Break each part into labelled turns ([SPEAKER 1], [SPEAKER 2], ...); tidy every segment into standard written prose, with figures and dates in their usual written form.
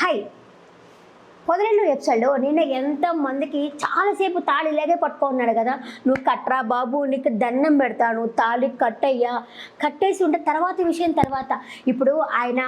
[SPEAKER 1] Hi. పొదరిల్లు ఎపిసోడ్లో నిన్న ఎంతమందికి చాలాసేపు తాళి ఇలాగే పట్టుకున్నాడు కదా, నువ్వు కట్రా బాబు, నీకు దండం పెడతాను, తాళి కట్టయ్యా, కట్టేసి ఉంటే తర్వాత విషయం తర్వాత. ఇప్పుడు ఆయన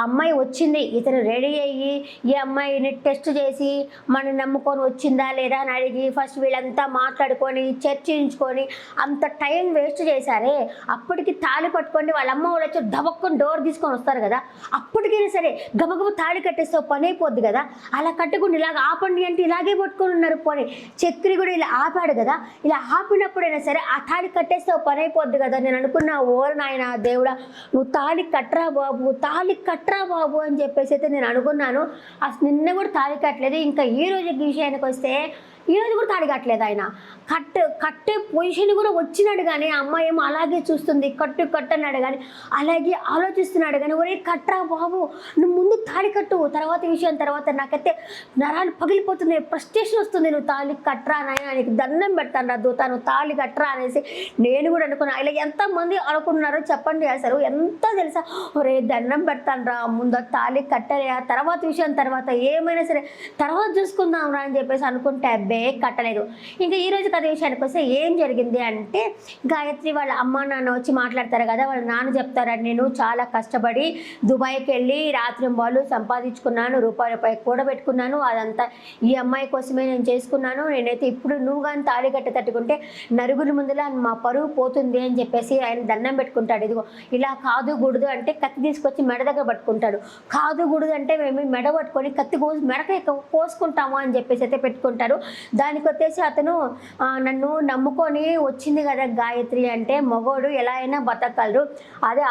[SPEAKER 1] అమ్మాయి వచ్చింది, ఇతను రెడీ అయ్యి ఈ అమ్మాయిని టెస్ట్ చేసి మనం నమ్ముకొని వచ్చిందా లేదా అని అడిగి ఫస్ట్ వీళ్ళంతా మాట్లాడుకొని చర్చించుకొని అంత టైం వేస్ట్ చేశారే. అప్పటికి తాళి పట్టుకొని వాళ్ళ అమ్మ వాళ్ళు వచ్చి దబక్కుని డోర్ తీసుకొని వస్తారు కదా, అప్పటికైనా సరే గబగబ తాళి కట్టేస్తే పని అయిపోద్ది కదా. అలా కట్టుకుని ఇలాగ ఆపండి అంటే ఇలాగే పట్టుకొని ఉన్నారు. పోనీ చక్రి కూడా ఇలా ఆపాడు కదా, ఇలా ఆపినప్పుడైనా సరే ఆ తాళి కట్టేస్తే పని అయిపోద్ది కదా. నేను అనుకున్నా, ఓరు నాయన దేవుడా, నువ్వు తాళి కట్టరా బాబు, తాళి కట్టరా బాబు అని చెప్పేసి అయితే నేను అనుకున్నాను. అసలు నిన్న కూడా తాళి కట్టలేదు. ఇంకా ఈ రోజు విషయానికి వస్తే ఈరోజు కూడా తాళి కట్టలేదు ఆయన. కట్టే పొజిషన్ కూడా వచ్చినాడు కానీ అమ్మాయి ఏమో అలాగే చూస్తుంది, కట్టన్నాడు కానీ అలాగే ఆలోచిస్తున్నాడు కానీ, ఒరే కట్రా బాబు, నువ్వు ముందు తాళి కట్టు, తర్వాత విషయం తర్వాత. నాకైతే నరాలు పగిలిపోతుంది, ఫ్రస్ట్రేషన్ వస్తుంది. నువ్వు తాళి కట్టరా నాయన, నీకు దండం పెడతాను రా దూత, నువ్వు తాళి కట్టరా అనేసి నేను కూడా అనుకున్నాను. ఇలా ఎంతమంది అనుకున్నారో చెప్పండి. అసలు ఎంత తెలుసా, ఒరే దండం పెడతాను రా, ముందు తాళి కట్టరా, తర్వాత విషయం తర్వాత, ఏమైనా సరే తర్వాత చూసుకుందాం రా అని చెప్పేసి అనుకుంటే కట్టలేదు. ఇంకా ఈ రోజు కథ విషయానికి వస్తే ఏం జరిగింది అంటే, గాయత్రి వాళ్ళ అమ్మ నాన్న వచ్చి మాట్లాడతారు కదా, వాళ్ళ నాన్న చెప్తారని, నేను చాలా కష్టపడి దుబాయ్కి వెళ్ళి రాత్రి వాళ్ళు సంపాదించుకున్నాను, రూపాయి కూడబెట్టుకున్నాను, అదంతా ఈ అమ్మాయి కోసమే నేను చేసుకున్నాను. నేనైతే ఇప్పుడు నువ్వు కానీ తాళి కట్టి తట్టుకుంటే నరుగుల ముందులా మా పరువు పోతుంది అని చెప్పేసి ఆయన దండం పెట్టుకుంటాడు. ఇదిగో ఇలా కాదు గుడుదు అంటే కత్తి తీసుకొచ్చి మెడ దగ్గర పట్టుకుంటాడు, కాదు గుడుదు అంటే మేము మెడ పట్టుకొని కత్తి కోసి మెడక కోసుకుంటాము అని చెప్పేసి అయితే పెట్టుకుంటారు. దానికి వచ్చేసి అతను నన్ను నమ్ముకొని వచ్చింది కదా గాయత్రి అంటే, మగోడు ఎలా అయినా బతకగలరు, అదే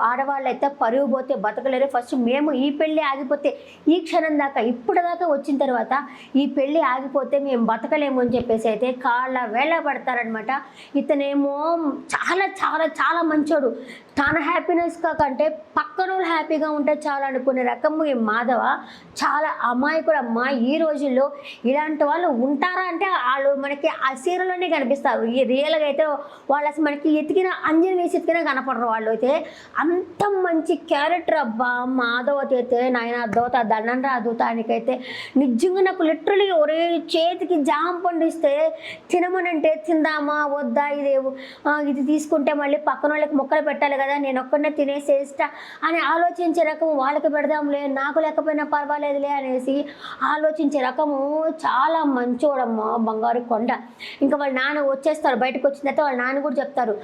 [SPEAKER 1] ఆడవాళ్ళు అయితే పరుగు పోతే బతకలేరు. ఫస్ట్ మేము ఈ పెళ్ళి ఆగిపోతే, ఈ క్షణం దాకా ఇప్పుడు దాకా వచ్చిన తర్వాత ఈ పెళ్ళి ఆగిపోతే మేము బతకలేము అని చెప్పేసి అయితే కాళ్ళ వేళ పడతారనమాట. ఇతనేమో చాలా చాలా చాలా మంచోడు, తన హ్యాపీనెస్ కంటే పక్కన హ్యాపీగా ఉంటే చాలా అనుకునే రకము ఈ మాధవ. చాలా అమాయకుడు అమ్మ. ఈ రోజుల్లో ఇలాంటి వాళ్ళు ఉంటారా అంటే వాళ్ళు మనకి ఆ సీరియల్లోనే కనిపిస్తారు. ఈ రియల్గా అయితే వాళ్ళు అసలు మనకి ఎతికిన అంజన్ వేసి ఎతికినా కనపడరు. వాళ్ళు అయితే అంత మంచి క్యారెక్టర్ అబ్బా మాధవ అయితే. నాయన దోత దండం రా దూతానికైతే నిజంగా నాకు లిటరలీ ఒరే చేతికి జామ పండిస్తే తినమనంటే తిందామా వద్దా, ఇది తీసుకుంటే మళ్ళీ పక్కన వాళ్ళకి మొక్కలు పెట్టాలి కదా, నేను ఒక్కడనే తినేసేస్తా అని ఆలోచించే రకము. వాళ్ళకి పెడదాంలే, నాకు లేకపోయినా పర్వాలేదులే అనేసి ఆలోచించే రకము. చాలా మంచోడమ్మ, బంగారు కొండ. ఇంకా వాళ్ళ నాన్న వచ్చేస్తారు, బయటకు వచ్చిన తర్వాత వాళ్ళ నాన్న కూడా చెప్తారు,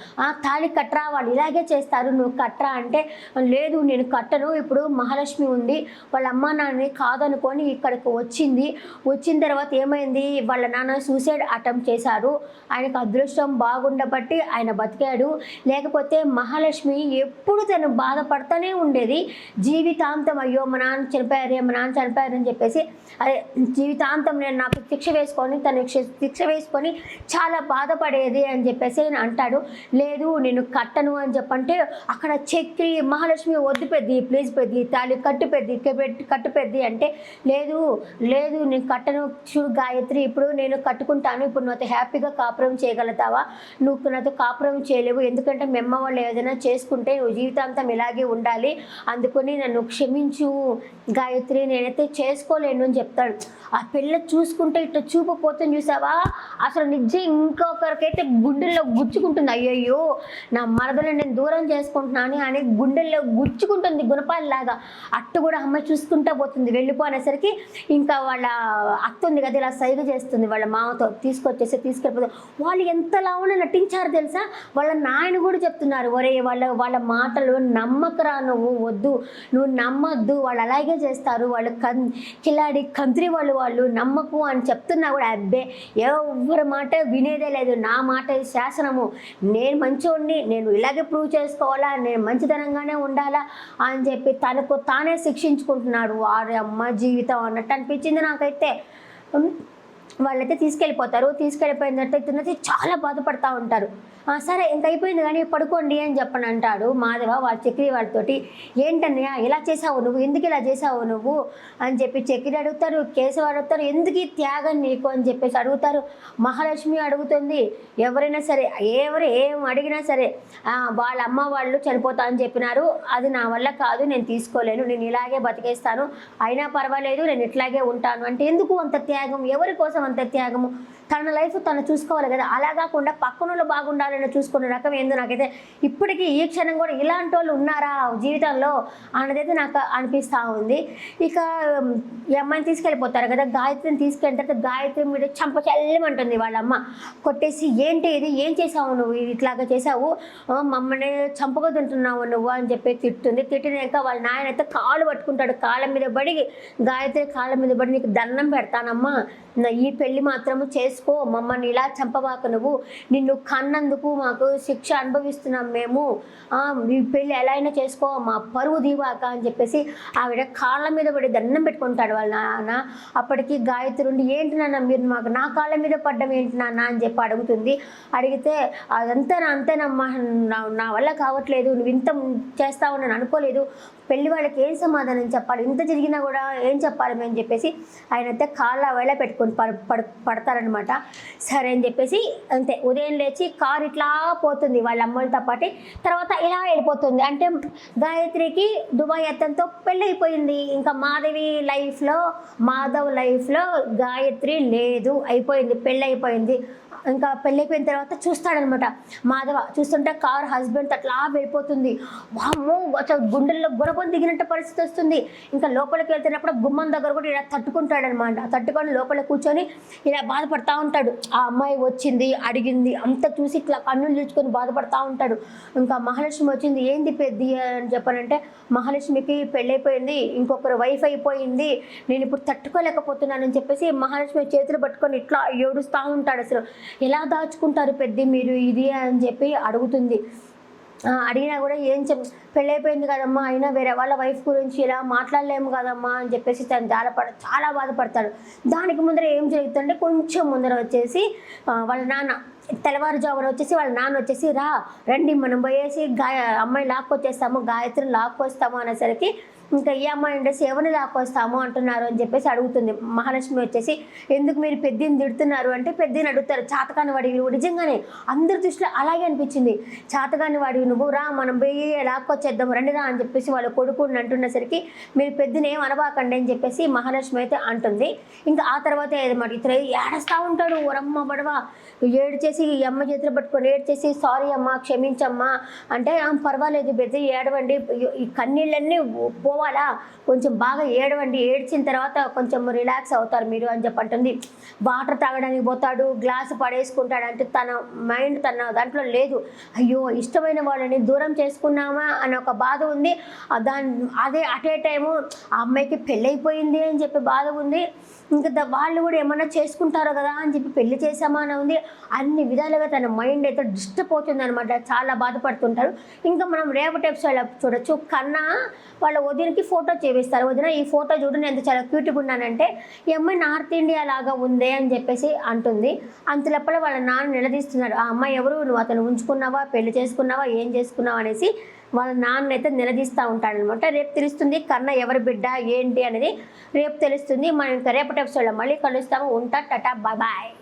[SPEAKER 1] తాళి కట్టరా, వాళ్ళు ఇలాగే చేస్తారు, నువ్వు కట్టరా అంటే, లేదు నేను కట్టను, ఇప్పుడు మహాలక్ష్మి ఉంది, వాళ్ళ అమ్మ నాన్నని కాదనుకొని ఇక్కడికి వచ్చిన తర్వాత ఏమైంది, వాళ్ళ నాన్న సూసైడ్ అటెంప్ట్ చేశారు, ఆయనకు అదృష్టం బాగుండబట్టి ఆయన బతికాడు, లేకపోతే మహాలక్ష్మి ఎప్పుడు తను బాధపడుతూనే ఉండేది జీవితాంతం. అయ్యో మా నాన్న చనిపోయారు అని చెప్పేసి అదే జీవితాంతం నేను నాకు శిక్ష వేసుకొని తను శిక్ష వేసుకొని చాలా బాధపడేది అని చెప్పేసి నేను అంటాడు. లేదు నేను కట్టను అని చెప్పంటే అక్కడ చక్రి మహాలక్ష్మి వద్దు పెద్ది, ప్లీజ్ పెద్ది, తాళి కట్టు పెద్ది అంటే, లేదు నేను కట్టను. చూడు గాయత్రి, ఇప్పుడు నేను కట్టుకుంటాను, ఇప్పుడు నాతో హ్యాపీగా కాపురం చేయగలుగుతావా, నువ్వు నాతో కాపురం చేయలేవు, ఎందుకంటే మెమ్మ వాళ్ళు ఏదైనా చేసుకుంటే నువ్వు జీవితాంతం ఇలాగే ఉండాలి, అందుకని నన్ను క్షమించు గాయత్రి, నేనైతే చేసుకోలేను అని చెప్తాడు. ఆ పిల్ల చూసుకుంటే ఇట్లా చూపపోతుంది చూసావా, అసలు నిజం ఇంకొకరికైతే గుండెల్లో గుచ్చుకుంటుంది. అయ్యయ్యో నా మరదలను నేను దూరం చేసుకుంటున్నాను అని గుండెల్లో గుచ్చుకుంటుంది గుణపాలలాగా. అట్టు కూడా అమ్మాయి చూసుకుంటా పోతుంది. వెళ్ళిపోనేసరికి ఇంకా వాళ్ళ అత్త ఉంది కదా, ఇలా సైగ చేస్తుంది వాళ్ళ మామతో, తీసుకెళ్ళిపోతుంది. వాళ్ళు ఎంతలా ఉన్న నటించారు తెలుసా. వాళ్ళ నాయన కూడా చెప్తున్నారు, ఒరే వాళ్ళ మాటలు నమ్మకరా, నువ్వు నమ్మద్దు, వాళ్ళు అలాగే చేస్తారు, వాళ్ళు కిలాడి కంత్రి వాళ్ళు నమ్మకు అని చెప్తున్నా కూడా అబ్బే ఎవరి మాట వినేదే లేదు. నా మాట శాసనము, నేను మంచోడిని, నేను ఇలాగే ప్రూవ్ చేసుకోవాలా, నేను మంచితనంగానే ఉండాలా అని చెప్పి తనకు తానే శిక్షించుకుంటున్నాడు. వారి అమ్మ జీవితం అన్నట్టు అనిపించింది నాకైతే. వాళ్ళైతే తీసుకెళ్ళిపోయిన తర్వాత ఇతనైతే చాలా బాధపడతా ఉంటారు. సరే ఇంక అయిపోయింది కానీ పడుకోండి అని చెప్పని అంటాడు మాధవ వాళ్ళ చక్రి వాళ్ళతోటి. ఏంటన్నయ్య ఇలా చేసావు నువ్వు, ఎందుకు ఇలా చేసావు నువ్వు అని చెప్పి చక్రి అడుగుతారు, కేశవ అడుగుతారు, ఎందుకు ఈ త్యాగం నీకు అని చెప్పేసి అడుగుతారు. మహాలక్ష్మి అడుగుతుంది. ఎవరైనా సరే ఎవరు ఏం అడిగినా సరే వాళ్ళ అమ్మ వాళ్ళు చనిపోతా అని చెప్పినారు, అది నా వల్ల కాదు, నేను తీసుకోలేను, నేను ఇలాగే బతికేస్తాను, అయినా పర్వాలేదు నేను ఇట్లాగే ఉంటాను అంటే ఎందుకు అంత త్యాగం, ఎవరి కోసం అంత త్యాగము? తన లైఫ్ తను చూసుకోవాలి కదా. అలా కాకుండా పక్కనోళ్ళు బాగుండాలని చూసుకునే రకం ఏందో నాకైతే ఇప్పటికీ ఈ క్షణం కూడా ఇలాంటి వాళ్ళు ఉన్నారా జీవితంలో అన్నదైతే నాకు అనిపిస్తూ ఉంది. ఇక ఈ అమ్మాయిని తీసుకెళ్ళిపోతారు కదా, గాయత్రిని తీసుకెళ్ళిన తర్వాత గాయత్రి మీద చంప చల్లమంటుంది వాళ్ళ అమ్మ. కొట్టేసి ఏంటి ఇది, ఏం చేసావు నువ్వు, ఇది ఇట్లాగా చేసావు, మమ్మల్ని చంపగా తింటున్నావు నువ్వు అని చెప్పి తిట్టుంది. తిట్టినాక వాళ్ళ నాయన అయితే కాళ్ళు పట్టుకుంటాడు, కాళ్ళ మీద పడి గాయత్రి కాళ్ళ మీద పడి నీకు దండం పెడతానమ్మా, ఈ పెళ్లి మాత్రము చేసుకో, మమ్మల్ని ఇలా చంపబాక, నువ్వు నిన్ను కన్నందుకు మాకు శిక్ష అనుభవిస్తున్నాం మేము, ఈ పెళ్ళి ఎలా అయినా చేసుకో, మా పరువు దీవాక అని చెప్పేసి ఆవిడ కాళ్ళ మీద పడి దండం పెట్టుకుంటాడు వాళ్ళ నాన్న. అప్పటికి గాయత్రి ఉండి ఏంటి నాన్న మీరు మాకు నా కాళ్ళ మీద పడ్డం ఏంటి నాన్న అని చెప్పి అడుగుతుంది. అడిగితే అదంతా అంతేనమ్మా, నా వల్ల కావట్లేదు, నువ్వు ఇంత చేస్తావు నేను అనుకోలేదు, పెళ్లి వాళ్ళకి ఏం సమాధానం చెప్పాలి, ఇంత జరిగినా కూడా ఏం చెప్పాలి అని చెప్పేసి ఆయన అయితే కాళ్ళ వేళ పెట్టుకుని పడతారనమాట. సరే అని చెప్పేసి అంతే ఉదయం లేచి కారు ఇట్లా పోతుంది వాళ్ళ అమ్మలతో పాటు, తర్వాత ఇలా వెళ్ళిపోతుంది. అంటే గాయత్రికి దుబాయ్ అతనితో పెళ్ళి అయిపోయింది. ఇంకా మాధవ్ లైఫ్లో గాయత్రి లేదు, అయిపోయింది, పెళ్ళి అయిపోయింది. ఇంకా పెళ్ళైపోయిన తర్వాత చూస్తాడనమాట మాధవ. చూస్తుంటే కార్ హస్బెండ్ అట్లా వెళ్ళిపోతుంది. వామ్మో అసలు గుండెల్లో గురపని దిగినట్టు పరిస్థితి వస్తుంది. ఇంకా లోపలికి వెళ్తున్నప్పుడు గుమ్మం దగ్గర కూడా ఇలా తట్టుకుంటాడనమాట. తట్టుకొని లోపల కూర్చొని ఇలా బాధపడతా ఉంటాడు. ఆ అమ్మాయి వచ్చింది అడిగింది అంతా చూసి ఇట్లా కన్నులు తెచ్చుకొని బాధపడతా ఉంటాడు. ఇంకా మహాలక్ష్మి వచ్చింది, ఏంది పెద్ద అని చెప్పానంటే, మహాలక్ష్మికి పెళ్ళైపోయింది, ఇంకొకరు వైఫ్ అయిపోయింది, నేను ఇప్పుడు తట్టుకోలేకపోతున్నానని చెప్పేసి మహాలక్ష్మి చేతులు పట్టుకొని ఇట్లా ఏడుస్తూ ఉంటాడు. అసలు ఎలా దాచుకుంటారు పెద్ద మీరు ఇది అని చెప్పి అడుగుతుంది. అడిగినా కూడా ఏం పెళ్ళైపోయింది కదమ్మా, అయినా వేరే వాళ్ళ వైఫ్ గురించి ఇలా మాట్లాడలేము కదమ్మా అని చెప్పేసి తను చాలా బాధపడతాడు. దానికి ముందర ఏం జరుగుతుందంటే కొంచెం ముందర వచ్చేసి వాళ్ళ నాన్న తెల్లవారుజామున వచ్చేసి వాళ్ళ నాన్న వచ్చేసి రండి మనం పోయేసి అమ్మాయి లాక్కొచ్చేస్తాము, గాయత్రిని లాక్కొస్తాము అనేసరికి ఇంకా ఈ అమ్మాయి ఉండేసి ఎవరిని లాక్కొస్తాము అంటున్నారు అని చెప్పేసి అడుగుతుంది. మహాలక్ష్మి వచ్చేసి ఎందుకు మీరు పెద్దని తిడుతున్నారు అంటే, పెద్దని అడుగుతారు, చాతకాని వాడివి నువ్వు, నిజంగానే అందరి దృష్టిలో అలాగే అనిపించింది, చాతకాని వాడివి నువ్వు, మనం పోయి లాక్కొచ్చేద్దాం రండి అని చెప్పేసి వాళ్ళ కొడుకుని అంటున్నసరికి మీరు పెద్దని ఏం అనబాకండి అని చెప్పేసి మహాలక్ష్మి అయితే అంటుంది. ఇంకా ఆ తర్వాత ఏదన్నమాట ఇతర ఏడుస్తూ ఉంటాడు, ఓరమ్మ బడవ ఏడ్చేసి ఈ అమ్మ చేతులు పట్టుకొని ఏడ్చేసి సారీ అమ్మ క్షమించమ్మా అంటే, పర్వాలేదు పెద్ద ఏడవండి, ఈ కన్నీళ్ళన్నీ పోవాలా, కొంచెం బాగా ఏడవండి, ఏడ్చిన తర్వాత కొంచెం రిలాక్స్ అవుతారు మీరు అని చెప్పంటుంది. వాటర్ తాగడానికి పోతాడు, గ్లాసు పడేసుకుంటాడు. అంటే తన మైండ్ తన దాంట్లో లేదు, అయ్యో ఇష్టమైన వాళ్ళని దూరం చేసుకున్నామా అని ఒక బాధ ఉంది. అదే అటే టైము ఆ అమ్మాయికి పెళ్ళైపోయింది అని చెప్పి బాధ ఉంది. ఇంకా వాళ్ళు కూడా ఏమన్నా చేసుకుంటారో కదా అని చెప్పి పెళ్లి చేసామా అని ఉంది. అన్ని విధాలుగా తన మైండ్ అయితే డిస్టర్బ్ అవుతుంది అనమాట, చాలా బాధపడుతుంటారు. ఇంకా మనం రేపటి ఎపిసోడ్లో చూడొచ్చు, కన్నా వాళ్ళ వదినకి ఫోటో చేపిస్తారు. వదిన ఈ ఫోటో చూడు నేను ఎంత చాలా క్యూట్గా ఉన్నానంటే, ఈ అమ్మాయి నార్త్ ఇండియా లాగా ఉందే అని చెప్పేసి అంటుంది. అంతలోపల వాళ్ళ నాన్న నిలదీస్తున్నాడు, ఆ అమ్మాయి ఎవరు, నువ్వు అతను ఉంచుకున్నావా, పెళ్లి చేసుకున్నావా, ఏం చేసుకున్నావా అనేసి వాళ్ళ నాన్న అయితే నిలదీస్తూ ఉంటాడనమాట. రేపు తెలుస్తుంది కన్న ఎవరి బిడ్డ ఏంటి అనేది రేపు తెలుస్తుంది. మనం ఇంకా రేపటి ఎపిసోడ్లో మళ్ళీ కలుస్తాము. ఉంటా, టాటా, బాయ్ బాయ్.